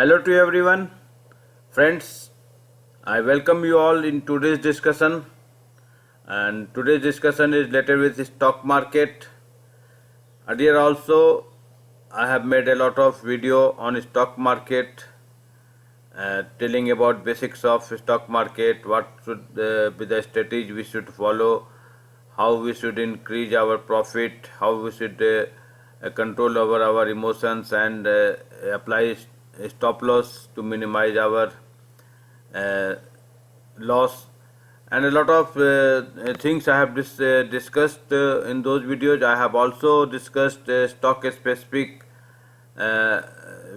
Hello to everyone, friends. I welcome you all in today's discussion. And today's discussion is related with the stock market. Earlier also, I have made a lot of video on stock market, telling about basics of stock market, what should be the strategy we should follow, how we should increase our profit, how we should control over our emotions and apply stop loss to minimize our uh, loss, and a lot of things I have discussed in those videos. I have also discussed stock specific uh,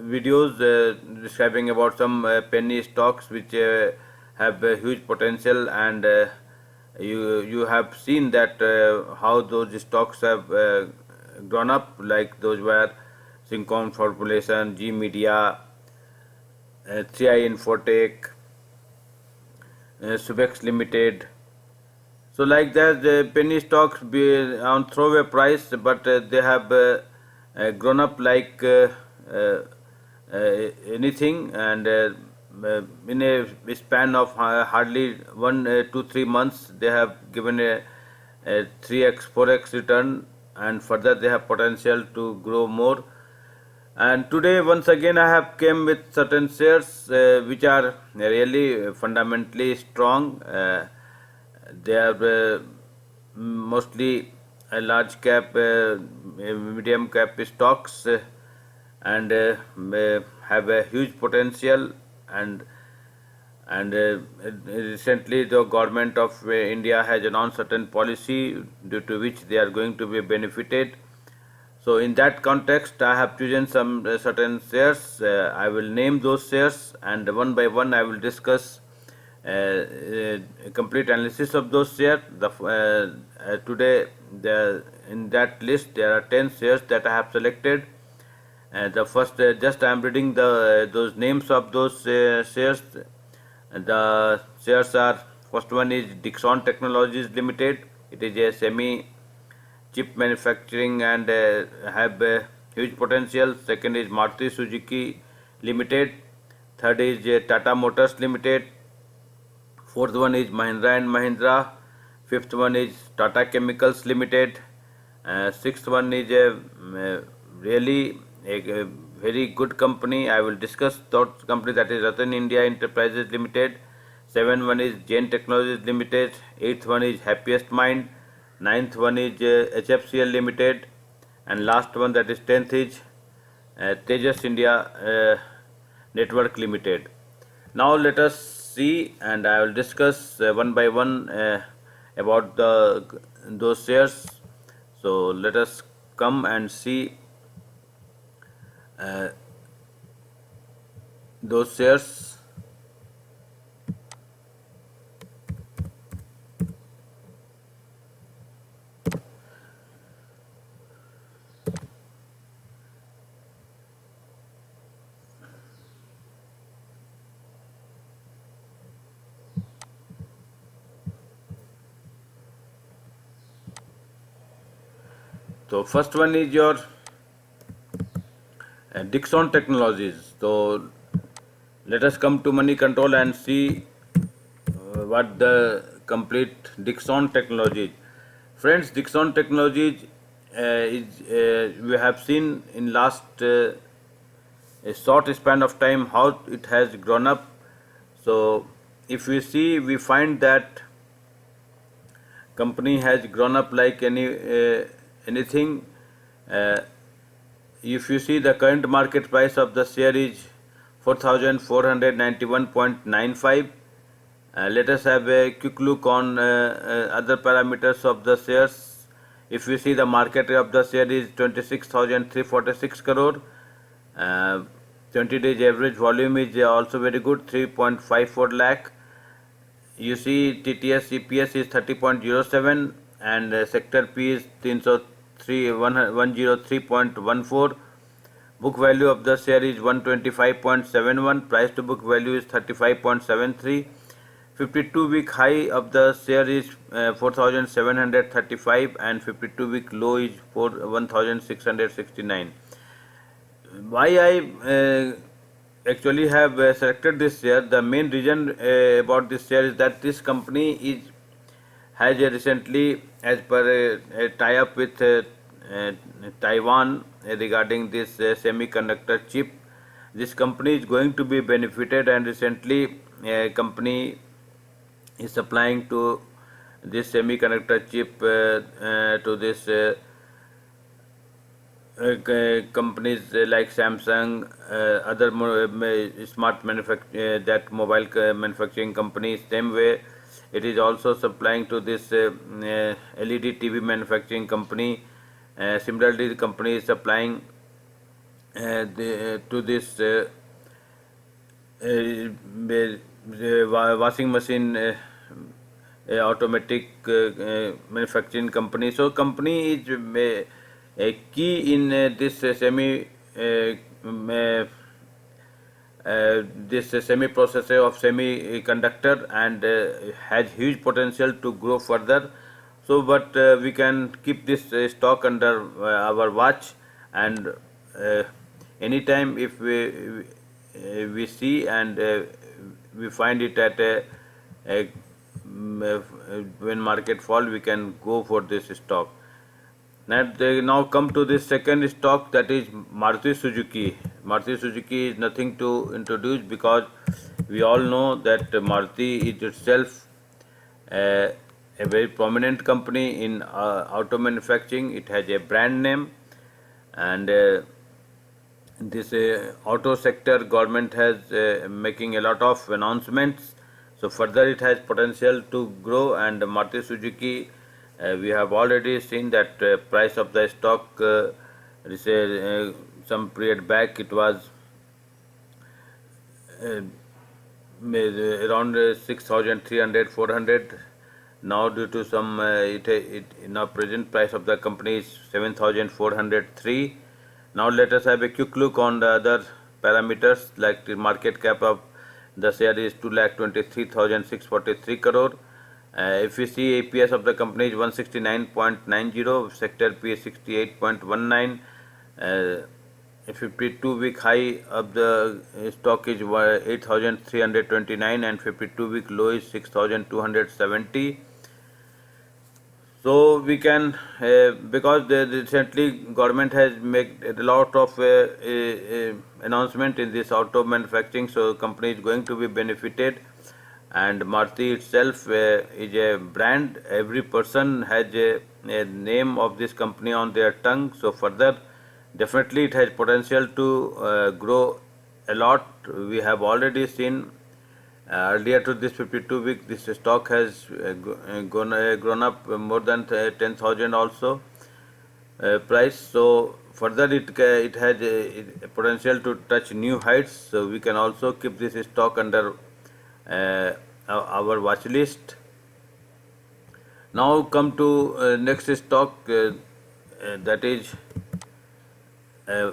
videos describing about some penny stocks which have huge potential, and you have seen that how those stocks have grown up, like those were Syncon Corporation, G Media, 3i Infotech, Subex Limited. So like that, the penny stocks be on throwaway price, but they have grown up like uh, anything, and in a span of hardly 1 to 3 months, they have given a 3x, 4x return, and further they have potential to grow more. And today, once again, I have came with certain shares which are really fundamentally strong. They are mostly a large cap, medium cap stocks, and have a huge potential. And recently, the government of India has announced certain policy due to which they are going to be benefited. So in that context, I have chosen some certain shares. I will name those shares, and one by one I will discuss a complete analysis of those shares. Today, in that list there are 10 shares that I have selected. The first, just I am reading the those names of those shares. The shares are: first one is Dixon Technologies Limited. It is a semi chip manufacturing and have huge potential. Second is Maruti Suzuki Limited. Third is Tata Motors Limited. Fourth one is Mahindra and Mahindra. Fifth one is Tata Chemicals Limited. Sixth one is really a very good company. I will discuss that company, that is Ratan India Enterprises Limited. Seventh one is Jain Technologies Limited. Eighth one is Happiest Mind. Ninth one is HFCL Limited, and last one, that is 10th, is Tejas India Network Limited. Now let us see, and I will discuss one by one about those shares. So let us come and see uh, those shares. So first one is your Dixon Technologies. So let us come to money control and see what the complete Dixon Technologies. Friends, Dixon Technologies is we have seen in last a short span of time how it has grown up. So if we see, we find that company has grown up like anything. Uh, if you see, the current market price of the share is 4,491.95. Let us have a quick look on other parameters of the shares. If you see, the market of the share is 26,346 crore. Uh, 20 days average volume is also very good, 3.54 lakh. You see, TTS CPS is 30.07, and sector P is 103.14. Book value of the share is 125.71. Price to book value is 35.73. 52-week high of the share is 4,735, and 52-week low is 1,669. Why I actually have selected this share. The main reason about this share is that this company has recently, as per a tie-up with uh, Taiwan regarding this semiconductor chip, this company is going to be benefited, and recently a company is supplying to this semiconductor chip to this companies like Samsung, other smart that mobile manufacturing companies. Same way, it is also supplying to this LED TV manufacturing company. Similarly, the company is supplying to this washing machine automatic manufacturing company. So company is a key in this semi processor of semiconductor, and has huge potential to grow further. So but we can keep this stock under our watch, and anytime if we see, and we find it at a when market fall, we can go for this stock. Now come to this second stock, that is Maruti Suzuki. Maruti Suzuki is nothing to introduce, because we all know that Maruti is itself a very prominent company in auto manufacturing. It has a brand name, and this auto sector government has making a lot of announcements. So further it has potential to grow, and Maruti Suzuki, we have already seen that price of the stock some period back it was uh, around 6,300 400. Now due to some now present price of the company is 7,403. Now let us have a quick look on the other parameters, like the market cap of the share is 2,23,643 crore. If we see APS of the company is 169.90, sector P is 68.19. A 52-week high of the stock is 8,329, and 52-week low is 6,270. So we can, because recently government has made a lot of announcement in this auto manufacturing, so company is going to be benefited. And Maruti itself is a brand. Every person has a name of this company on their tongue. So further, definitely it has potential to grow a lot. We have already seen earlier to this 52-week, this stock has grown up more than 10,000 also price. So further it has a potential to touch new heights. So we can also keep this stock under our watch list. Now come to next stock, that is uh,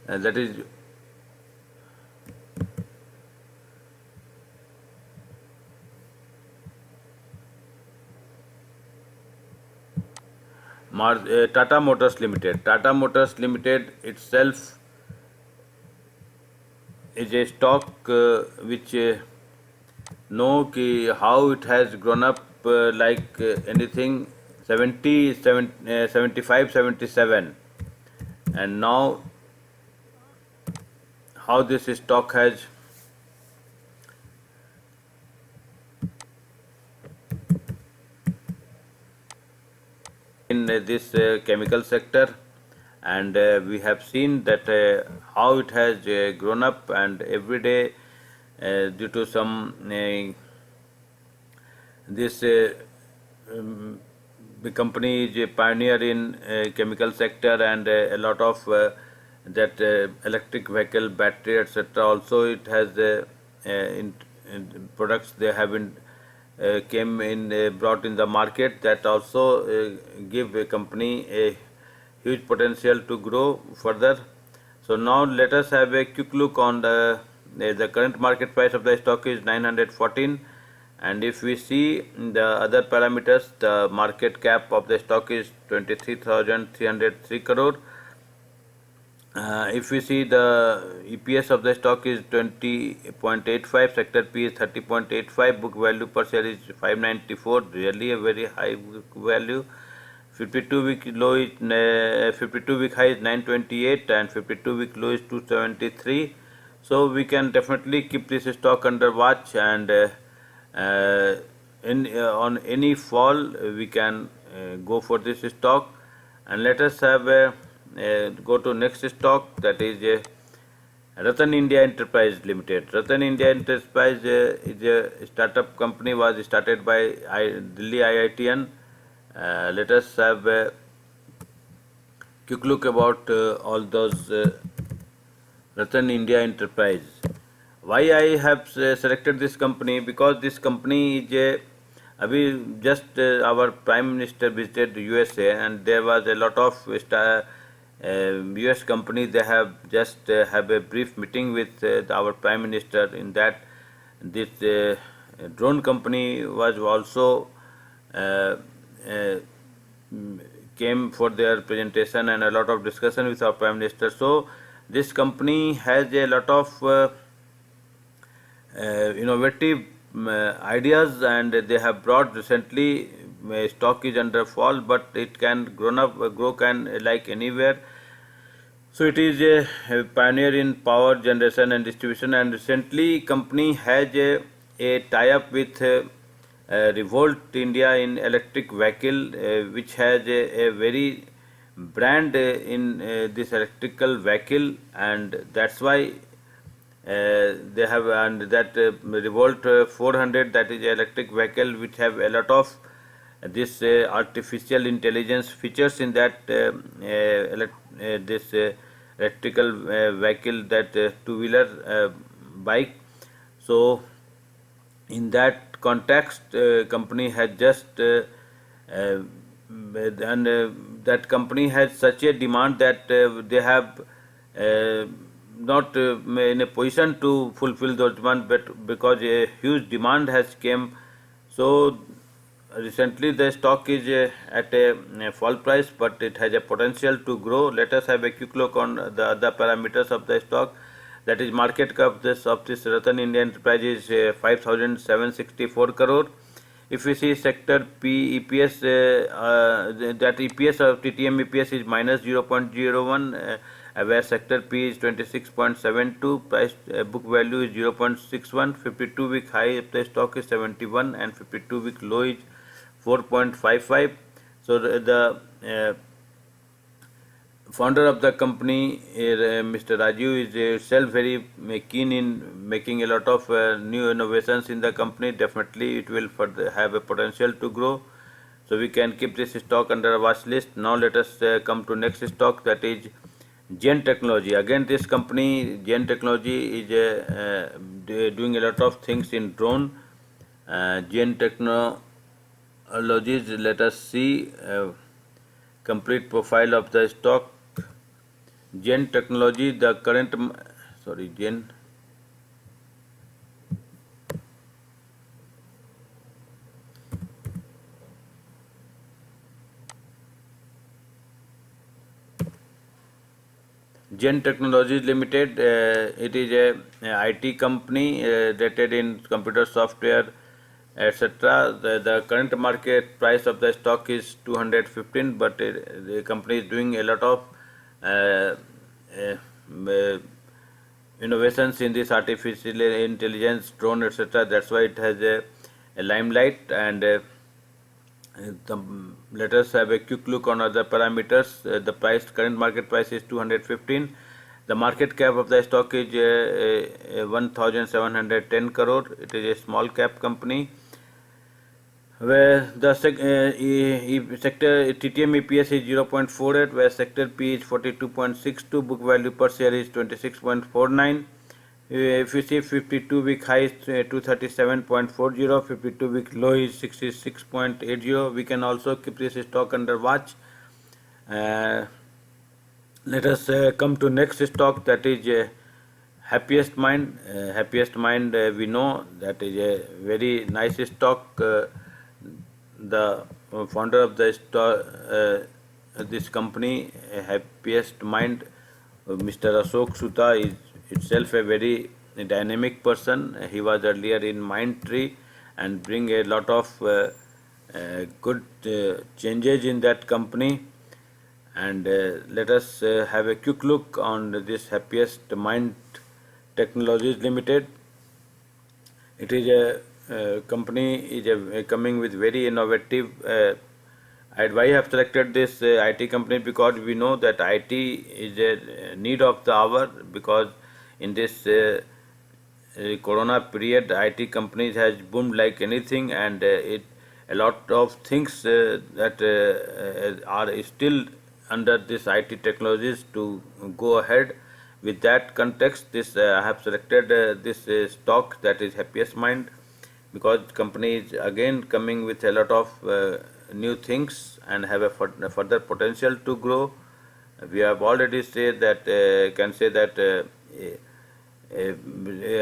that is Tata Motors Limited. Tata Motors Limited itself is a stock which know how it has grown up like anything 75 77, and now how this stock has in this chemical sector, and we have seen that how it has grown up, and every day due to some this the company is a pioneer in chemical sector, and a lot of that electric vehicle battery etc. also it has in products they have been came in brought in the market, that also give a company a huge potential to grow further. So now let us have a quick look on the current market price of the stock is 914, and if we see the other parameters, the market cap of the stock is 23,303 crore. If we see the EPS of the stock is 20.85, sector P is 30.85, book value per share is 594, really a very high book value. 52 week low is 52 week high is 928 and 52 week low is 273. So we can definitely keep this stock under watch, and on any fall we can go for this stock. And let us have go to next stock, that is Ratan India Enterprise Limited. Ratan India Enterprise is a startup company, was started by Delhi IITian. Let us have a quick look about all those Ratan India Enterprise. Why I have selected this company? Because this company is a just our Prime Minister visited USA, and there was a lot of US companies. They have just have a brief meeting with our Prime Minister. In that, this drone company was also came for their presentation and a lot of discussion with our Prime Minister. So this company has a lot of innovative ideas, and they have brought recently. Stock is under fall, but it can grow can like anywhere. So it is a pioneer in power generation and distribution, and recently company has a tie-up with Revolt India in electric vehicle, which has a very brand in this electrical vehicle, and that's why they have, and that Revolt 400, that is electric vehicle which have a lot of this artificial intelligence features in that this electrical vehicle, that two-wheeler bike. So in that context, company has just and that company has such a demand that they have not in a position to fulfill those demand, but because a huge demand has came. So recently the stock is at a fall price, but it has a potential to grow. Let us have a quick look on the other parameters of the stock. That is market cap of this Ratan India Enterprise is 5,764 crore. If we see sector P EPS, that EPS of TTM EPS is minus 0.01, where sector P is 26.72, price book value is 0.61, 52 week high of the stock is 71, and 52 week low is 4.55. So the founder of the company, Mr. Raju, is himself very keen in making a lot of new innovations in the company. Definitely it will further have a potential to grow. So we can keep this stock under a watch list. Now let us come to next stock, that is Gen Technology. Again, this company Gen Technology is doing a lot of things in drone. Gen Technologies, let us see complete profile of the stock. Gen Technology, the current, sorry, Gen Technologies Limited, it is a IT company rated in computer software, etc. The current market price of the stock is 215, but the company is doing a lot of innovations in this artificial intelligence, drone, etc. That's why it has a limelight. And let us have a quick look on other parameters. The price, current market price is 215. The market cap of the stock is 1,710 crore. It is a small cap company, where the sector TTM EPS is 0.48, where sector P is 42.62, book value per share is 26.49. If you see 52 week high is 237.40, 52 week low is 66.80. We can also keep this stock under watch. Let us come to next stock, that is Happiest Mind, we know that is a very nice stock. The founder of the this company, Happiest Mind, Mr. Ashok Sutta, is itself a very dynamic person. He was earlier in Mindtree and bring a lot of good changes in that company. And let us have a quick look on this Happiest Mind Technologies Limited. It is a company is coming with very innovative. Why I have selected this IT company, because we know that IT is a need of the hour, because in this Corona period, IT companies has boomed like anything, and a lot of things that are still under this IT technologies to go ahead. With that context, this I have selected this stock, that is Happiest Mind, because company is again coming with a lot of new things and have a further potential to grow. We have already said that can say that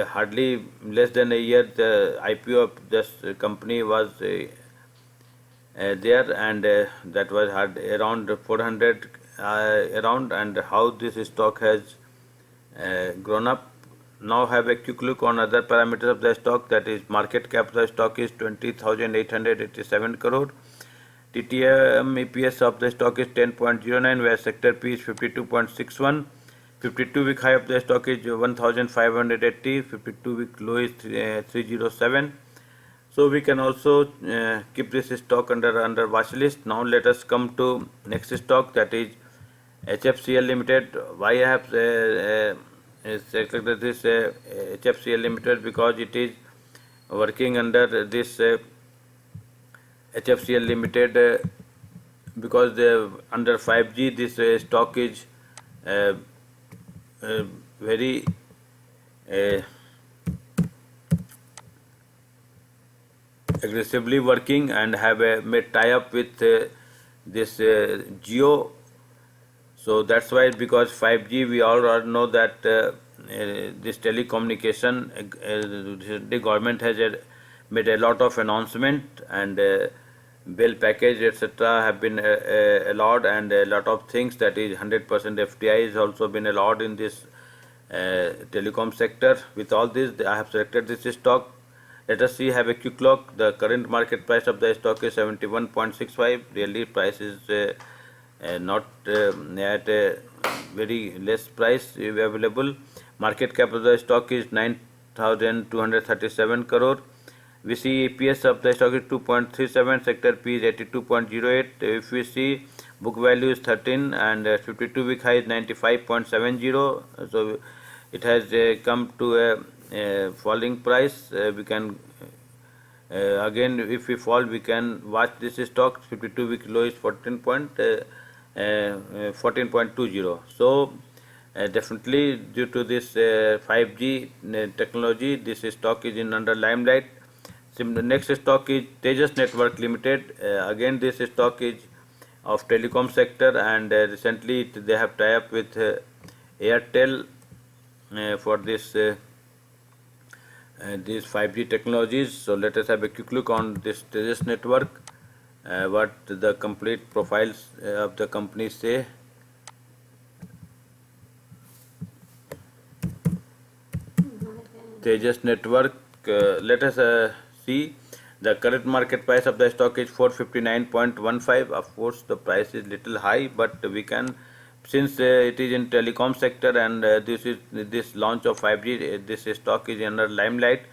hardly less than a year the IPO of this company was there, and that was had around 400 around, and how this stock has grown up. Now have a quick look on other parameters of the stock, that is market cap of the stock is 20,887 crore. TTM EPS of the stock is 10.09, where sector P is 52.61. 52-week high of the stock is 1,580. 52-week low is 307. So we can also keep this stock under watch list. Now let us come to next stock, that is HFCL Limited. Why I have selected this HFCL Limited? Because it is working under this HFCL Limited, because under 5G this stock is very aggressively working, and have made tie-up with this Geo. So that's why, because 5G, we all know that this telecommunication, the government has made a lot of announcement, and bill package etc. have been allowed, and a lot of things, that is 100% FDI has also been allowed in this telecom sector. With all this, I have selected this stock. Let us see, have a quick look. The current market price of the stock is 71.65. Really, price is not at a very less price available. Market cap of the stock is 9,237 crore. We see EPS of the stock is 2.37, sector P is 82.08. If we see, book value is 13, and 52-week high is 95.70. So it has come to a falling price. We can again, if we fall, we can watch this stock. 52-week low is 14.20. So definitely, due to this 5G technology, this stock is in under limelight. The next stock is Tejas Network Limited. Again, this stock is of telecom sector, and recently they have tie up with Airtel for this these 5G technologies. So let us have a quick look on this Tejas Network, what the complete profiles of the company say. Tejas Network, let us see, the current market price of the stock is 459.15. Of course, the price is little high, but we can, since it is in telecom sector, and this launch of 5G, this stock is under limelight.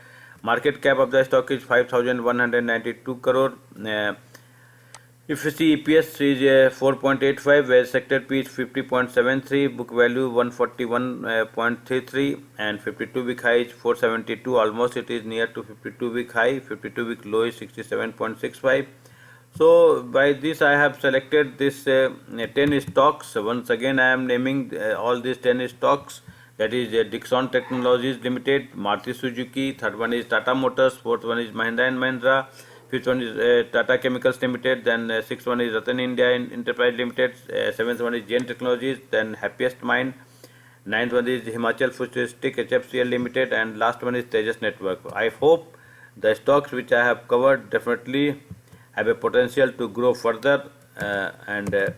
Market cap of the stock is 5,192 crore. If you see, EPS is 4.85, where sector P is 50.73, book value 141.33, and 52-week high is 472. Almost it is near to 52-week high. 52-week low is 67.65. So by this, I have selected this 10 stocks. Once again, I am naming all these 10 stocks. That is Dixon Technologies Limited, Maruti Suzuki. Third one is Tata Motors. Fourth one is Mahindra and Mahindra. Fifth one is Tata Chemicals Limited. Then sixth one is Ratan India Enterprise Limited. Seventh one is Jain Technologies. Then Happiest Mind. Ninth one is Himachal Futuristic HFCL Limited, and last one is Tejas Network. I hope the stocks which I have covered definitely have a potential to grow further, and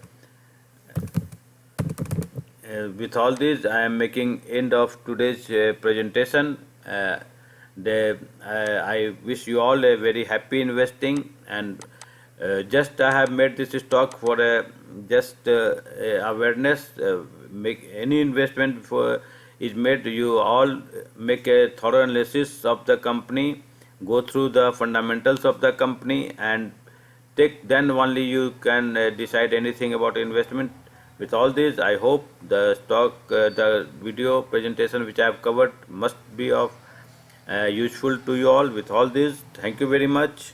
with all this, I am making end of today's presentation. I wish you all a very happy investing, and just I have made this talk for just awareness. Make any investment for is made, you all make a thorough analysis of the company, go through the fundamentals of the company, and take then only you can decide anything about investment. With all this, I hope the video presentation which I have covered must be of useful to you all. With all this, thank you very much.